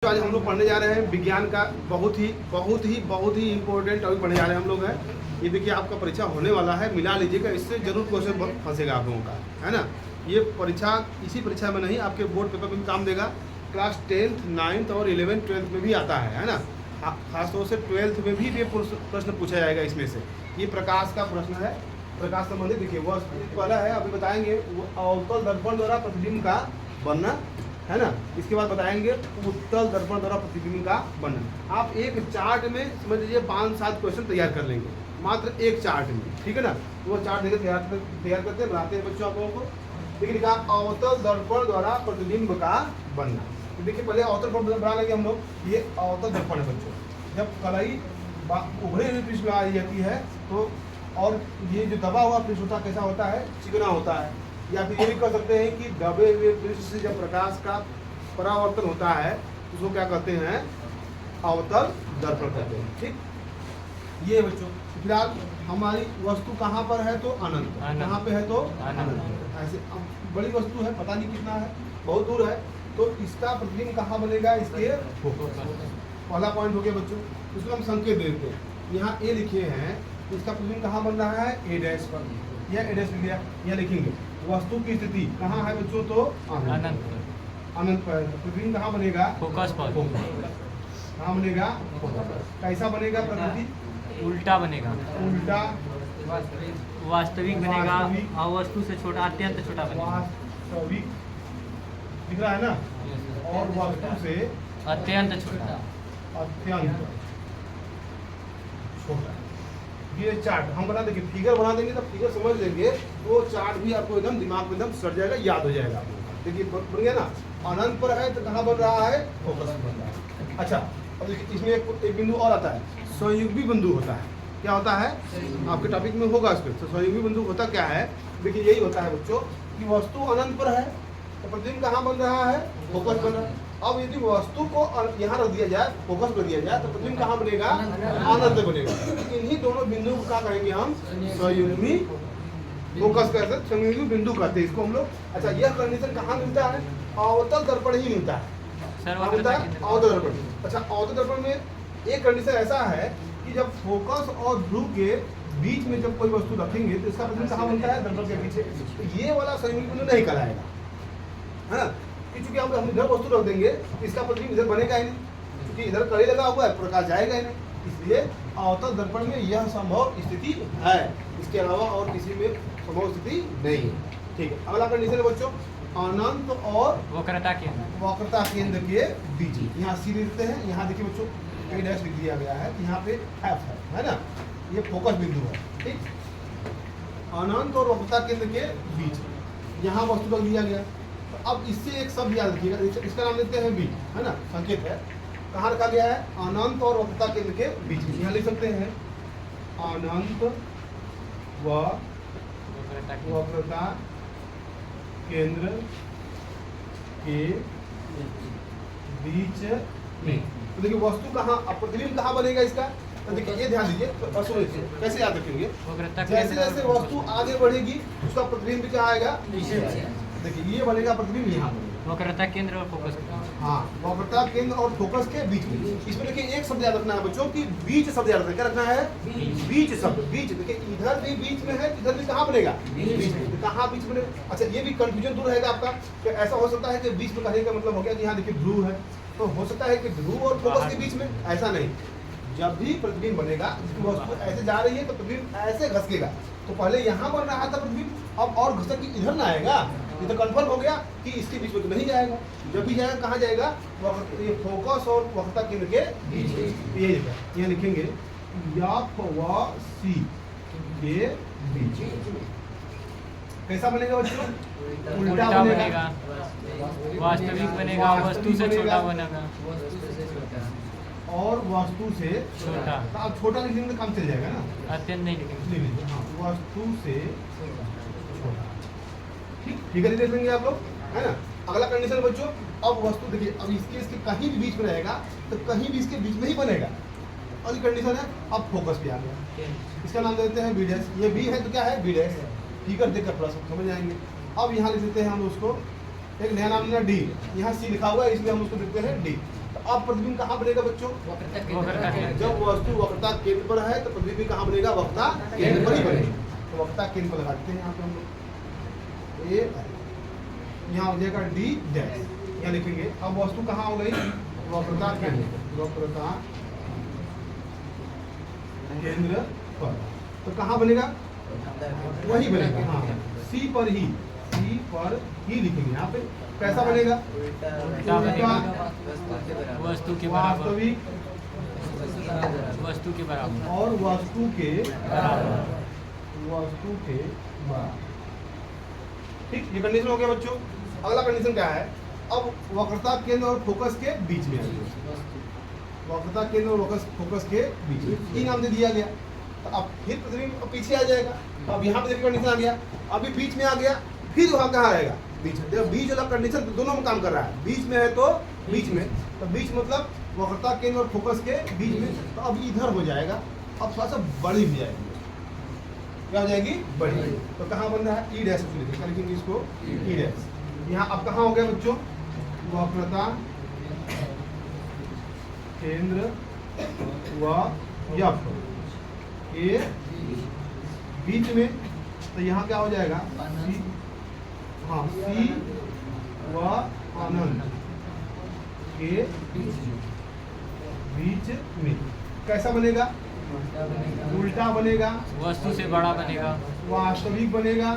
आज हम लोग पढ़ने जा रहे हैं विज्ञान का बहुत ही इम्पोर्टेंट टॉपिक पढ़ने जा रहे हैं हम लोग हैं। ये देखिए आपका परीक्षा होने वाला है, मिला लीजिएगा, इससे जरूर क्वेश्चन फंसेगा आप लोगों का, है ना। ये परीक्षा इसी परीक्षा में नहीं, आपके बोर्ड पेपर में भी काम देगा। क्लास 10th 9th और 11th 12th में भी आता है ना। खासतौर से 12th में भी ये प्रश्न पूछा जाएगा इसमें से। ये प्रकाश का प्रश्न है, प्रकाश संबंधित। देखिए वो पहला है, अभी बताएंगे अवतल दर्पण द्वारा प्रतिबिंब का बनना, है ना। इसके बाद बताएंगे उत्तल दर्पण द्वारा प्रतिबिंब का बनना। आप एक चार्ट में समझ लीजिए 5-7 क्वेश्चन तैयार कर लेंगे, मात्र एक चार्ट में, ठीक है ना। वो चार्ट देखिए तैयार करते हैं, बनाते हैं बच्चों आप लोगों को। देखिए लिखा अवतल दर्पण द्वारा प्रतिबिंब का बनना। तो देखिए पहले अवतल दर्पण बना लेंगे हम लोग। ये अवतल दर्पण है बच्चों। जब कलाई उभरे हुए पृष्ठ में आ जाती है तो, और ये जो दबा हुआ पृष्ठ होता है कैसा होता है, चिकना होता है। या फिर ये भी कह सकते हैं कि दबे हुए पृष्ठ से जब प्रकाश का परावर्तन होता है तो उसको क्या कहते हैं, अवतल दर्पण कहते हैं, ठीक। ये बच्चों फिलहाल हमारी वस्तु कहाँ पर है तो अनंत, कहाँ पे है तो अनंत। ऐसे अब बड़ी वस्तु है, पता नहीं कितना है, बहुत दूर है, तो इसका प्रतिबिंब कहाँ बनेगा, इसके पहला पॉइंट हो गया बच्चों। इसको हम संकेत देते हैं। यहाँ ए लिखे हैं, इसका प्रतिबिंब कहाँ बन रहा है, ए डैश पर। यह ए डैश लिख दिया, यह लिखेंगे वस्तु की स्थिति कहाँ है बच्चों तो अनंत पर। प्रतिबिंब कहाँ बनेगा, फोकस पर। कहाँ बनेगा, कैसा बनेगा प्रकृति, उल्टा बनेगा, उल्टा वास्तविक बनेगा, अवस्तु से छोटा, अत्यंत छोटा बनेगा, वास्तविक दिख रहा है ना, और वस्तु से अत्यंत छोटा, अत्यंत छोटा। ये चार्ट हम बना देंगे, फिगर बना देंगे, तब फिगर समझ लेंगे तो चार्ट भी आपको एकदम दिमाग में एकदम सट जाएगा, याद हो जाएगा आपको। देखिए बन गया ना, अनंत पर है तो कहाँ बन रहा है, फोकस बन रहा है। अच्छा अब देखिए इसमें एक बिंदु और आता है, संयुग्मी बिंदु होता है। क्या होता है, आपके टॉपिक में होगा इस पर। तो संयुग्मी बिंदु होता क्या है, देखिए यही होता है बच्चों कि वस्तु अनंत पर है तो प्रतिबिंब कहाँ बन रहा है, फोकस बन रहा है। अब यदि वस्तु को यहाँ रख दिया जाए, फोकस कर दिया जाए, तो प्रतिबिंब कहाँ बनेगा, अनंत बनेगा। इन्हीं दोनों बिंदु को क्या करेंगे हम, संयुग्मी फोकस कहते, संयुग्मी बिंदु कहते हैं इसको हम लोग। अच्छा यह कंडीशन कहाँ मिलता है, अवतल दर्पण ही मिलता है, अवतल दर्पण। अच्छा अवतल दर्पण में एक कंडीशन ऐसा है कि जब फोकस और ध्रुव के बीच में जब कोई वस्तु रखेंगे तो इसका प्रतिबिंब कहाँ बनता है, दर्पण के पीछे। तो ये वाला संयुग्मी बिंदु नहीं कहलाएगा, है ना। क्योंकि हम इधर वस्तु रख देंगे इसका प्रतिबिंब इधर बनेगा ही नहीं, क्योंकि इधर कड़ी लगा हुआ है, प्रकाश जाएगा ही नहीं। इसलिए अवतल दर्पण में यह संभव स्थिति है, इसके अलावा और किसी में संभव स्थिति नहीं है, ठीक है। अगला कंडीशन है बच्चों, अनंत और वक्रता केंद्र के बीच। यहाँ सी लिखते हैं, यहाँ देखिए बच्चों ए डैश लिख दिया गया है, यहाँ पे एफ है ना, ये फोकस बिंदु है, ठीक। अनंत और वक्रता केंद्र के बीच यहाँ वस्तु रख दिया गया। तो अब इससे एक शब्द याद रखिएगा, इसका नाम लेते हैं बी, है ना, संकेत है। कहाँ रखा गया है, अनंत और वक्रता केंद्र के बीच। यहाँ लिख सकते हैं अनंत व वक्रता केंद्र के बीच में। तो देखिए वस्तु कहाँ, प्रतिबिंब कहाँ बनेगा इसका, तो देखिए ये ध्यान दीजिए, तो सुनिए कैसे याद रखेंगे। जैसे जैसे वस्तु आगे बढ़ेगी उसका प्रतिबिंब क्या आएगा, देखिए ये बनेगा प्रतिबिंब यहाँ बनेगा, वक्रता केंद्र और फोकस। हाँ वक्रता केंद्र और फोकस के बीच में। इसमें देखिए एक शब्द याद रखना है बच्चों की बीच शब्द याद रखना है। क्या रखना है, बीच शब्द। बीच देखिए इधर भी बीच में है, इधर भी कहाँ बनेगा, बीच में। कहाँ बीच में, अच्छा ये भी कंफ्यूजन दूर रहेगा आपका कि ऐसा हो सकता है कि बीच में कहने का मतलब हो गया कि यहाँ देखिए ध्रुव है, तो हो सकता है कि ध्रुव और फोकस के बीच में, ऐसा नहीं। जब भी प्रतिबिंब बनेगा, वस्तु ऐसे जा रही है तो प्रतिबिंब ऐसे घसकेगा। तो पहले यहाँ बन रहा था प्रतिबिंब, अब और घसक के इधर ना आएगा, ये तो कंफर्म हो गया कि इसके बीच में तो नहीं जाएगा। जब भी जाएगा कहाँ जाएगा, ये फोकस और वक्रता केंद्र के बीच में। ये यहाँ लिखेंगे एफ व सी के बीच। कैसा बनेगा बच्चों, उल्टा बनेगा, वास्तविक बनेगा, वस्तु से छोटा बनेगा, और वस्तु से छोटा। अब छोटा लिखने में काम चल जाएगा ना, अत्यंत नहीं लिखेंगे, हाँ वस्तु से छोटा, ठीक है, देख लेंगे आप लोग, है ना। अगला कंडीशन बच्चों, अब वस्तु देखिए, अब इसके कहीं भी बीच में रहेगा तो कहीं भी इसके बीच में ही बनेगा। अगली कंडीशन है, अब फोकस भी आ गया, इसका नाम देते हैं बी डैश। ये बी है तो क्या है, बी डैश। फिगर देखकर प्लस समझ जाएंगे। अब यहाँ लिख देते हैं हम उसको, एक नया नाम लेना डी, यहाँ सी लिखा हुआ है इसलिए हम उसको लिखते हैं डी। तो अब प्रतिबिंब कहाँ बनेगा बच्चों? वक्रता केंद्र। जब वस्तु वक्रता केंद्र पर है तो प्रतिबिंब कहाँ बनेगा? वक्रता केंद्र पर ही बनेगा। तो वक्रता केंद्र पर लगाते हैं यहाँ पे हम लोग ए, यहाँ हो जाएगा डी डैश, यहाँ लिखेंगे। अब वस्तु कहाँ हो गई? वक्रता केंद्र, वक्रता केंद्र पर। तो कहाँ बनेगा? वही बनेगा, हाँ सी पर ही, सी पर ही लिखेंगे यहाँ पे। कैसा बनेगा? उल्टा बनेगा, वस्तु के बराबर, वास्तविक वस्तु के बराबर और वस्तु के बराबर। वस्तु के बराबर। ठीक, ये कंडीशन हो गया बच्चों। अगला कंडीशन क्या है? अब वक्रता केंद्र और फोकस के बीच में, वक्रता केंद्र और फोकस के बीच में ई नाम दे दिया गया। तो अब फिर प्रतिबिंब पीछे आ जाएगा। अब यहाँ पे देखिए कंडीशन आ गया, अभी बीच में आ गया, फिर वहाँ कहाँ आएगा? बीच में। देखो बीच वाला कंडीशन दोनों में काम कर रहा है। बीच में है तो बीच में, तो बीच मतलब वक्रता केंद्र और फोकस के बीच में। तो अब इधर हो जाएगा, अब थोड़ा सा बड़ी हो जाएगी। क्या हो जाएगी? बड़ी। तो कहाँ बन रहा है? ई डैश लिखेंगे इसको, ई डैश। यहाँ अब कहाँ हो गया बच्चों? वक्रता केंद्र व एफ के बीच में। तो यहाँ क्या हो जाएगा? सी, हाँ सी व अनंत के बीच में। कैसा बनेगा? उल्टा बनेगा, वस्तु से बड़ा बनेगा, वास्तविक बनेगा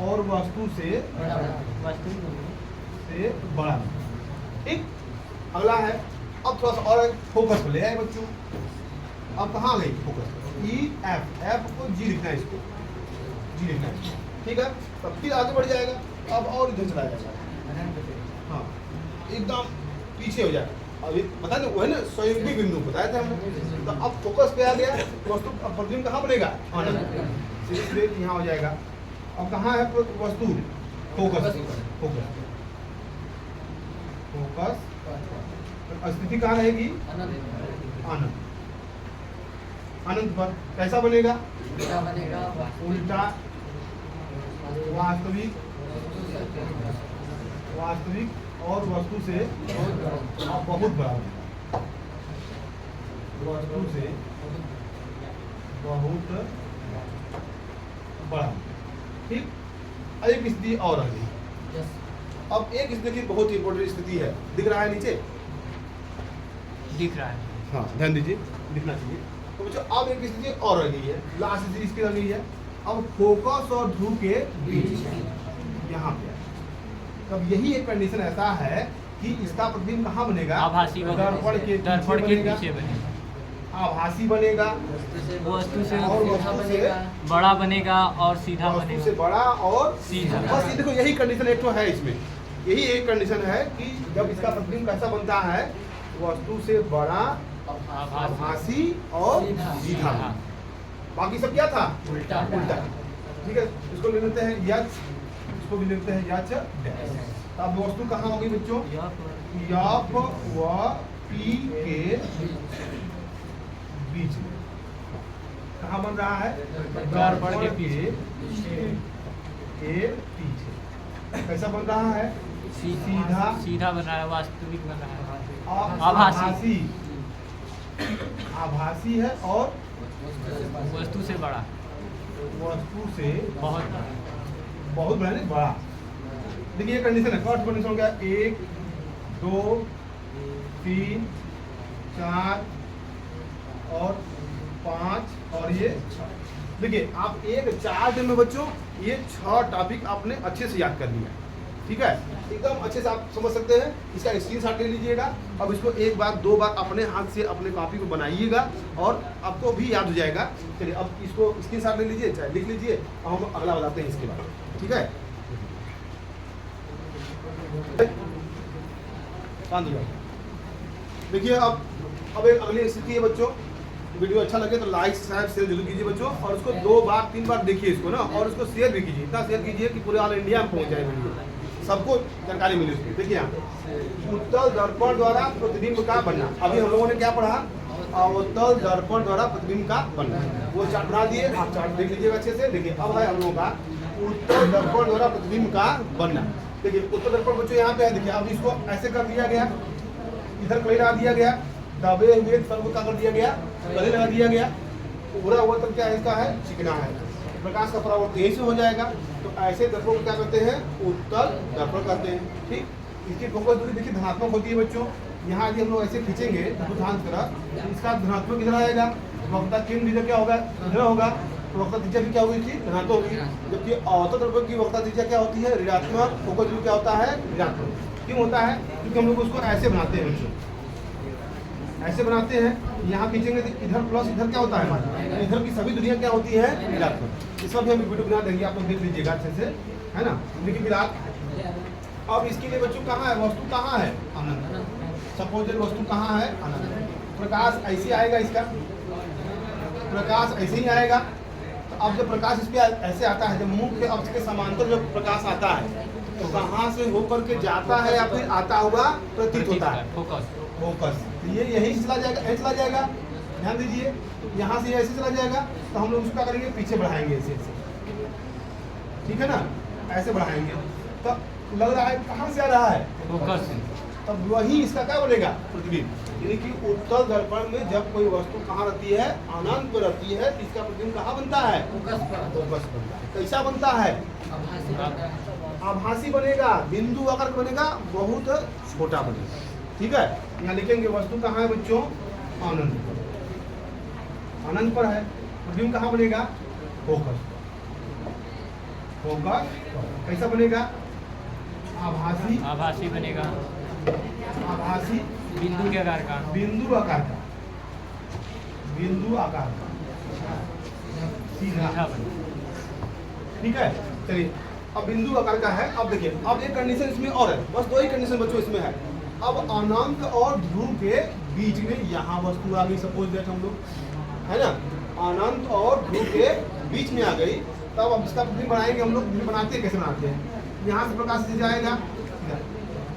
और वस्तु से बड़ा। ठीक, अगला है अब थोड़ा सा और फोकस पे ले आए बच्चों। अब कहाँ गई फोकस? ई एफ, एफ को जी लिखना है, इसको जी लिखना है। ठीक है, तब फिर आगे बढ़ जाएगा। अब और इधर चला जाएगा, हाँ एकदम पीछे हो जाएगा। अभी बता दें वो है ना संयोगी बिंदु बताया था हमने। तो अब फोकस पे आ गया वस्तु। अब प्रतिबिंब कहाँ बनेगा? आनंद। सीधे यहाँ हो जाएगा। अब कहाँ है वस्तु? Focus, focus, focus. स्थिति कहाँ रहेगी? आनंद, अनंत पर। कैसा बनेगा? उल्टा, वास्तविक, वास्तविक और वस्तु से बहुत बड़ा, वस्तु से बहुत बड़ा। ठीक, एक स्थिति और आ गई। अब एक स्थिति बहुत इंपॉर्टेंट स्थिति है, दिख रहा है नीचे? दिख रहा है, हाँ ध्यान दीजिए, दिखना चाहिए। तो बच्चों अब एक स्थिति और रह गई है, लास्ट स्थिति इसकी रह गई है। अब फोकस और ध्रुव के बीच यहाँ पे। तब यही एक कंडीशन ऐसा है कि इसका प्रतिबिंब कहाँ बनेगा? आभासी दर्पण के पीछे बनेगा, आभासी बनेगा, वस्तु से और वस्तु से बड़ा बनेगा और सीधा वस्तु बनेगा, से बड़ा और सीधा। बस ये देखो यही कंडीशन एक तो है इसमें, यही एक कंडीशन है कि जब इसका प्रतिबिंब कैसा बनता है? वस्तु से बड़ा, आभासी और सीधा। बाकी सब क्या था? उल्टा। उल्टा। ठीक है, इसको ले लेते हैं यच, इसको भी लेते हैं यच डैश। अब वस्तु कहाँ होगी बच्चों? यफ व पी के बीच में। कहाँ बन रहा है? दर्पण के पीछे के पीछे। कैसा बन रहा है? सीधा, सीधा बन रहा है, वास्तविक बन रहा है, आभासी, आभासी है और वस्तु से बड़ा, वस्तु से बहुत बड़ा। बहुत बड़ा नहीं, बड़ा। देखिए ये कंडीशन है, कॉस्ट कंडीशन हो गया 1 2 3 4 और 5 और ये 6। देखिए आप एक 4 दिन में बच्चों ये 6 टॉपिक आपने अच्छे से याद कर लिया। ठीक है, एकदम अच्छे से आप समझ सकते हैं। इसका स्क्रीनशॉट ले लीजिएगा। अब इसको एक बार 2 बार अपने हाथ से अपने कॉपी को बनाइएगा और आपको भी याद हो जाएगा। चलिए अब इसको स्क्रीनशॉट ले लीजिए, चाहे लिख लीजिए और हम अगला बताते हैं इसके बाद। ठीक है, शांत हो जाओ। देखिए अब एक अगली स्थिति है बच्चों। वीडियो अच्छा लगे तो लाइक सब्सक्राइब शेयर जरूर कीजिए बच्चों, और उसको 2 बार 3 बार देखिए इसको ना, और उसको शेयर भी कीजिए। इतना शेयर कीजिए कि पूरे ऑल इंडिया में पहुंच जाए वीडियो, सबको जानकारी मिले उसकी। देखिए यहाँ उत्तल दर्पण द्वारा प्रतिबिंब का बनना, अभी हम लोगों ने क्या पढ़ा? उत्तल दर्पण द्वारा प्रतिबिंब का बनना। वो चार्ट बना दिए, आप चार्ट देख लीजिएगा अच्छे से। देखिए अब है हम लोगों का उत्तल दर्पण द्वारा प्रतिबिंब का बनना। देखिए उत्तल दर्पण बच्चों यहाँ पे है, देखिए अब इसको ऐसे कर दिया गया, इधर कड़ी लगा दिया गया, दबे हुए तल को क्या कर दिया गया, कड़ी लगा दिया गया, उभरा हुआ तल क्या है इसका है, चिकना है, प्रकाश का परावर्तन यही से हो जाएगा। तो ऐसे दर्पण को क्या करते हैं, उत्तल दर्पण करते हैं। ठीक, इसकी फोकस दूरी देखिए धनात्मक होती है बच्चों। यहाँ यदि हम लोग ऐसे खींचेंगे ध्यान की तरह, इसका धनात्मक इधर आएगा, वक्रता केंद्र इधर क्या होगा, इधर होगा, तो वक्रता त्रिज्या भी क्या होगी थी, धनात्मक होगी। जबकि अवतल दर्पण की वक्रता त्रिज्या क्या होती है, ऋणात्मक, फोकस दूरी क्या होता है, ऋणात्मक। क्यों होता है, क्योंकि हम लोग उसको ऐसे बनाते हैं बच्चों, ऐसे बनाते हैं। यहाँ खींचेंगे तो इधर प्लस इधर क्या होता है हमारा, इधर की सभी दुनिया क्या होती है, ऋणात्मक। इसका भी हम वीडियो बना देंगे, आप लोग देख लीजिएगा अच्छे से, है ना। देखिए विराट, अब इसके लिए बच्चों कहाँ है, वस्तु कहाँ है, अनंत। सपोज वस्तु कहाँ है, अनंत। प्रकाश ऐसे आएगा, इसका प्रकाश ऐसे ही आएगा। तो अब जब प्रकाश इस पे ऐसे आता है, जब मुख्य अक्ष के समांतर जब प्रकाश आता है, तो कहाँ से होकर के जाता है या फिर आता हुआ प्रतीत होता है, फोकस। तो ये यही चला जाएगा, ऐसे चला जाएगा, ध्यान दीजिए। यहाँ से ऐसे चला जाएगा, तो हम लोग उसका करेंगे पीछे बढ़ाएंगे ऐसे ऐसे, ठीक है ना, ऐसे बढ़ाएंगे। तो लग रहा है कहाँ से आ रहा है, फोकस। तब वही इसका क्या बनेगा, प्रतिबिंब। यानी कि उत्तल दर्पण में जब कोई वस्तु कहाँ रहती है, अनंत पर रहती है, तो इसका प्रतिबिंब कहाँ बनता है, फोकस बनता है। कैसा बनता है, आभासी बनेगा, बिंदु आकार बनेगा, बहुत छोटा बनेगा। ठीक है, यहाँ लिखेंगे वस्तु कहाँ है बच्चों, अनंत पर, अनंत पर है। प्रतिबिंब कहाँ बनेगा, फोकस, फोकस कैसा बनेगा, आभासी, आभासी बनेगा, आभासी बिंदु के आकार का, बिंदु आकार का, बिंदु आकार का, सीधा। ठीक है, चलिए अब बिंदु आकार का है। अब देखिए, अब एक कंडीशन इसमें और है, बस दो ही कंडीशन बच्चों इसमें है। अब अनंत और ध्रुव के बीच में यहाँ वस्तु आ गई, सपोज दैट हम लोग, है ना, अनंत और ध्रुव के बीच में आ गई। तब अब इसका प्रतिबिंब बनाएंगे हम लोग। बनाते हैं, कैसे बनाते हैं, यहाँ से प्रकाश से जाएगा,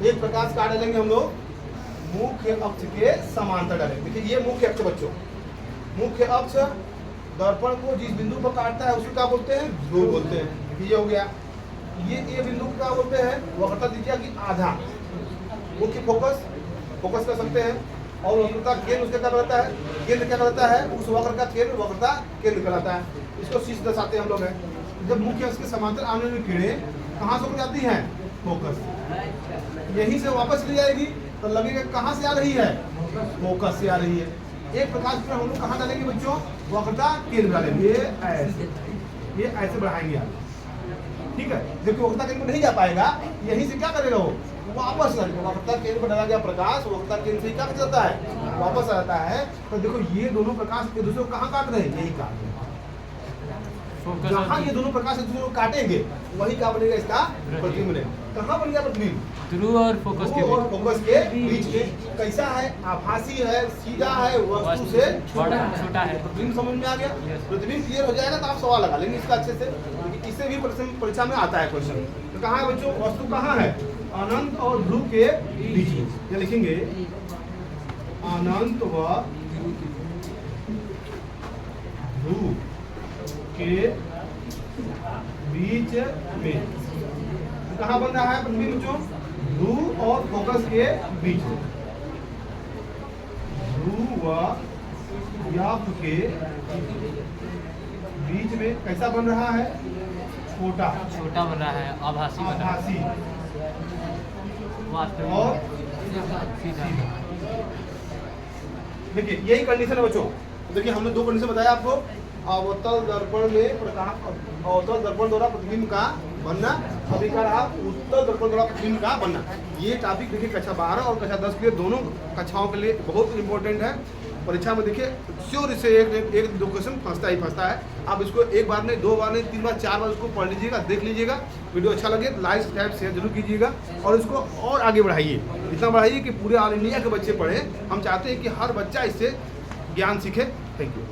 एक प्रकाश काट डालेंगे हम लोग, मुख्य अक्ष के समांतर डालेंगे। देखिए ये मुख्य अक्ष बच्चों, मुख्य अक्ष दर्पण को जिस बिंदु पर काटता है उसको क्या बोलते हैं, ध्रुव बोलते हैं। देखिए ये हो गया, ये बिंदु को क्या बोलते हैं, वक्रता त्रिज्या की आधा। मुख्य फोकस, फोकस कर सकते हैं, और वक्रता केंद्र उसका क्या कहलाता है, केंद्र क्या कहलाता है, उस वक्र का केंद्र वक्रता केंद्र कहलाता है। इसको शीर्ष दर्शाते हैं हम लोग हैं। जब मुख्य अक्ष के समांतर आने वाली किरणें कहाँ से जाती हैं, फोकस, यहीं से वापस ले जाएगी, तो लगेगा कहाँ से आ रही है, फोकस से आ रही है। एक प्रकाश पर हम लोग कहाँ डालेंगे बच्चों, वक्रता केंद्र डालेंगे, ये ऐसे बढ़ाएंगे आप, ठीक है। जबकि वक्रता केंद्र पर नहीं जा पाएगा, यहीं से क्या करेगा वो, वापस आ जाएगा। वक्रता केंद्र पर डाला गया प्रकाश वक्रता केंद्र से क्या जाता है, वापस आ जाता है। तो देखो ये दोनों प्रकाश एक दूसरे को कहाँ काट रहे हैं, यही काट रहे हैं। जहाँ ये दोनों प्रकाश एक दूसरे को काटेंगे वही क्या बनेगा, इसका प्रतिबिंब बनेगा। कहाँ बन गया प्रतिबिंब, ध्रुव और फोकस के और फोकस के बीच में। कैसा है, आभासी है, सीधा है, वस्तु से छोटा है। प्रतिबिंब समझ में आ गया। प्रतिबिंब क्लियर हो जाएगा तो आप सवाल लगा लेंगे इसका अच्छे से। इससे भी परीक्षा में आता है क्वेश्चन। तो कहाँ है बच्चों, वस्तु कहाँ है, अनंत और ध्रुव के बीच में। ये लिखेंगे अनंत व ध्रुव के बीच में। तो कहाँ बन रहा है प्रतिबिंब बच्चों, ध्रुव और फोकस के बीच में। ध्रुव व याप के बीच में कैसा बन रहा है, छोटा, छोटा बन रहा है, आभासी बन रहा है, आभासी वास्तविक और सीधा। देखिए यही कंडीशन है बच्चों। देखिए हमने दो कंडीशन बताया आपको, अवतल दर्पण में प्रकाश, अवतल दर्पण द्वारा प्रतिबिंब का बनना, अभी का रहा उत्तल दर्पण द्वारा प्रतिबिंब का बनना। ये टॉपिक देखिए कक्षा 12 और कक्षा 10 के लिए, दोनों कक्षाओं के लिए बहुत इंपॉर्टेंट है। परीक्षा में देखिए श्योर इससे एक दो क्वेश्चन फंसता ही फंसता है। आप इसको एक बार नहीं, दो बार नहीं, 3 बार 4 बार उसको पढ़ लीजिएगा, देख लीजिएगा। वीडियो अच्छा लगे लाइक सब्सक्राइब शेयर जरूर कीजिएगा, और इसको और आगे बढ़ाइए, इतना बढ़ाइए कि पूरे ऑल इंडिया के बच्चे पढ़ें। हम चाहते हैं कि हर बच्चा इससे ज्ञान सीखे। Thank you.